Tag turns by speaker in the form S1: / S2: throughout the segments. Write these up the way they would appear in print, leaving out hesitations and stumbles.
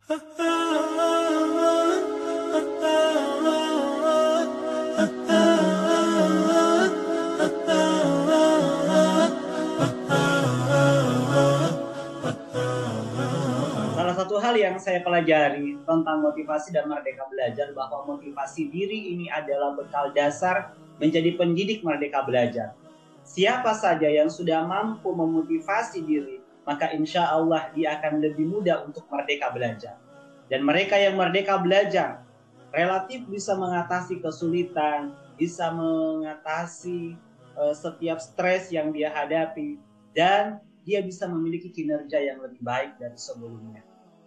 S1: Salah satu hal yang saya pelajari tentang motivasi dan merdeka belajar bahwa motivasi diri ini adalah bekal dasar menjadi pendidik merdeka belajar. Siapa saja yang sudah mampu memotivasi diri, maka insya Allah dia akan lebih mudah untuk merdeka belajar. Dan mereka yang merdeka belajar relatif bisa mengatasi kesulitan, bisa mengatasi setiap stres yang dia hadapi, dan dia bisa memiliki kinerja yang lebih baik dari sebelumnya.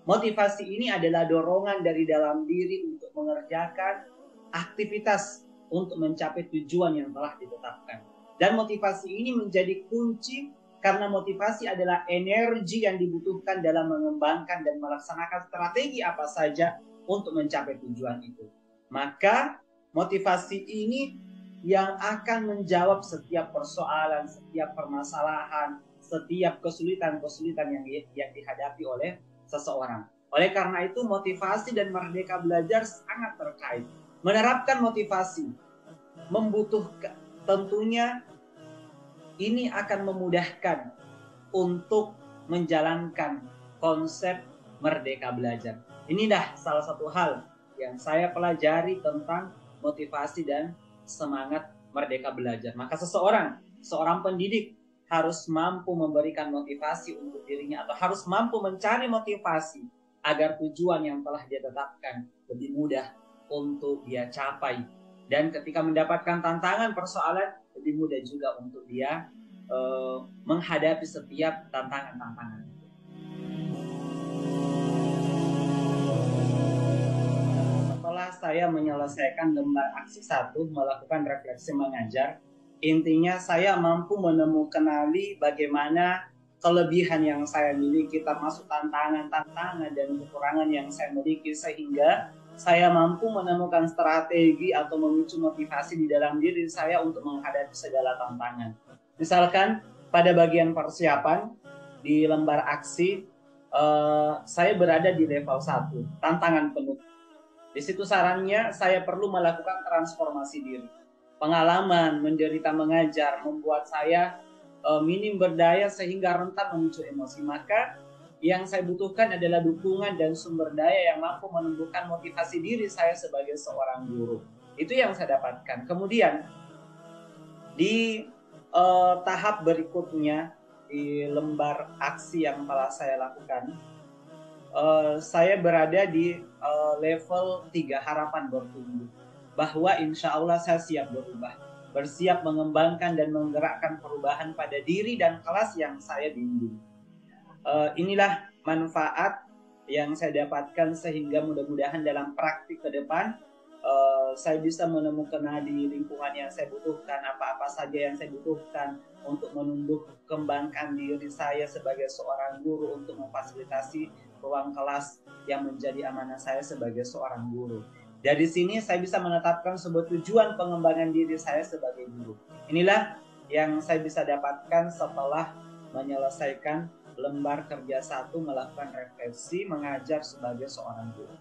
S1: Motivasi ini adalah dorongan dari dalam diri untuk mengerjakan aktivitas untuk mencapai tujuan yang telah ditetapkan. Dan motivasi ini menjadi kunci karena motivasi adalah energi yang dibutuhkan dalam mengembangkan dan melaksanakan strategi apa saja untuk mencapai tujuan itu. Maka motivasi ini yang akan menjawab setiap persoalan, setiap permasalahan, setiap kesulitan-kesulitan yang dihadapi oleh seseorang. Oleh karena itu motivasi dan merdeka belajar sangat terkait. Menerapkan motivasi membutuhkan, tentunya ini akan memudahkan untuk menjalankan konsep merdeka belajar. Inilah salah satu hal yang saya pelajari tentang motivasi dan semangat merdeka belajar. Maka seorang pendidik harus mampu memberikan motivasi untuk dirinya atau harus mampu mencari motivasi agar tujuan yang telah dia tetapkan lebih mudah untuk dia capai. Dan ketika mendapatkan tantangan persoalan, lebih mudah juga untuk dia menghadapi setiap tantangan-tantangan. Setelah saya menyelesaikan lembar aksi 1, melakukan refleksi mengajar, intinya saya mampu menemukan bagaimana kelebihan yang saya miliki, termasuk tantangan-tantangan dan kekurangan yang saya miliki, sehingga saya mampu menemukan strategi atau memicu motivasi di dalam diri saya untuk menghadapi segala tantangan. Misalkan pada bagian persiapan di lembar aksi, saya berada di level 1, tantangan penuh. Di situ sarannya saya perlu melakukan transformasi diri. Pengalaman menderita mengajar membuat saya minim berdaya sehingga rentan memicu emosi. Maka yang saya butuhkan adalah dukungan dan sumber daya yang mampu menumbuhkan motivasi diri saya sebagai seorang guru. Itu yang saya dapatkan. Kemudian di tahap berikutnya, di lembar aksi yang telah saya lakukan, saya berada di level 3, harapan bertumbuh. Bahwa insya Allah saya siap berubah, bersiap mengembangkan dan menggerakkan perubahan pada diri dan kelas yang saya bimbing. Inilah manfaat yang saya dapatkan sehingga mudah-mudahan dalam praktik ke depan saya bisa menemukan di lingkungan yang saya butuhkan, apa-apa saja yang saya butuhkan untuk menumbuh kembangkan diri saya sebagai seorang guru, untuk memfasilitasi ruang kelas yang menjadi amanah saya sebagai seorang guru. Dari sini saya bisa menetapkan sebuah tujuan pengembangan diri saya sebagai guru. Inilah yang saya bisa dapatkan setelah menyelesaikan lembar kerja 1, melakukan refleksi mengajar sebagai seorang guru.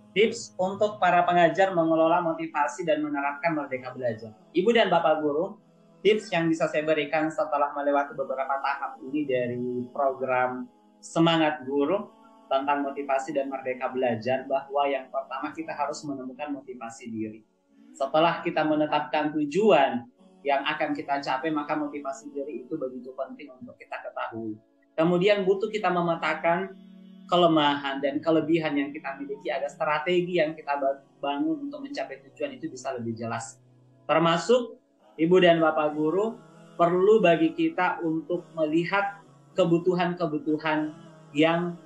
S1: Tips untuk para pengajar mengelola motivasi dan menerapkan merdeka belajar. Ibu dan Bapak guru, tips yang bisa saya berikan setelah melewati beberapa tahap ini dari program Semangat Guru tentang motivasi dan merdeka belajar, bahwa yang pertama kita harus menemukan motivasi diri. Setelah kita menetapkan tujuan yang akan kita capai, maka motivasi diri itu begitu penting untuk kita ketahui. Kemudian butuh kita memetakan kelemahan dan kelebihan yang kita miliki agar strategi yang kita bangun untuk mencapai tujuan itu bisa lebih jelas. Termasuk Ibu dan Bapak guru, perlu bagi kita untuk melihat kebutuhan-kebutuhan yang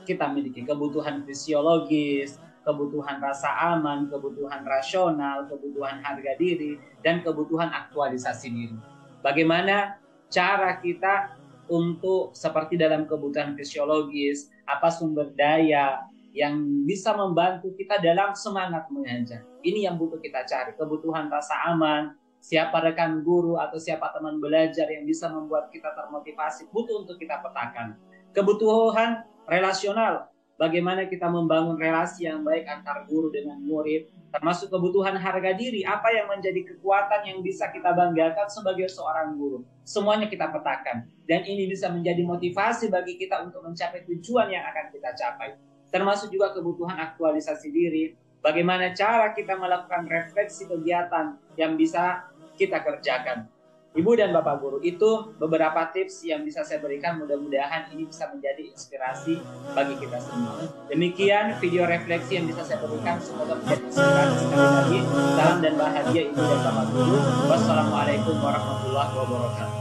S1: kita miliki, kebutuhan fisiologis, kebutuhan rasa aman, kebutuhan rasional, kebutuhan harga diri, dan kebutuhan aktualisasi diri. Bagaimana cara kita untuk seperti dalam kebutuhan fisiologis, apa sumber daya yang bisa membantu kita dalam semangat mengajar. Ini yang butuh kita cari, kebutuhan rasa aman, siapa rekan guru atau siapa teman belajar yang bisa membuat kita termotivasi, butuh untuk kita petakan. Kebutuhan relasional, bagaimana kita membangun relasi yang baik antar guru dengan murid, termasuk kebutuhan harga diri, apa yang menjadi kekuatan yang bisa kita banggakan sebagai seorang guru. Semuanya kita petakan, dan ini bisa menjadi motivasi bagi kita untuk mencapai tujuan yang akan kita capai. Termasuk juga kebutuhan aktualisasi diri, bagaimana cara kita melakukan refleksi kegiatan yang bisa kita kerjakan. Ibu dan Bapak Guru, itu beberapa tips yang bisa saya berikan. Mudah-mudahan ini bisa menjadi inspirasi bagi kita semua. Demikian video refleksi yang bisa saya berikan. Semoga menjadi inspirasi. Sekali lagi, salam dan bahagia Ibu dan Bapak Guru. Wassalamualaikum warahmatullahi wabarakatuh.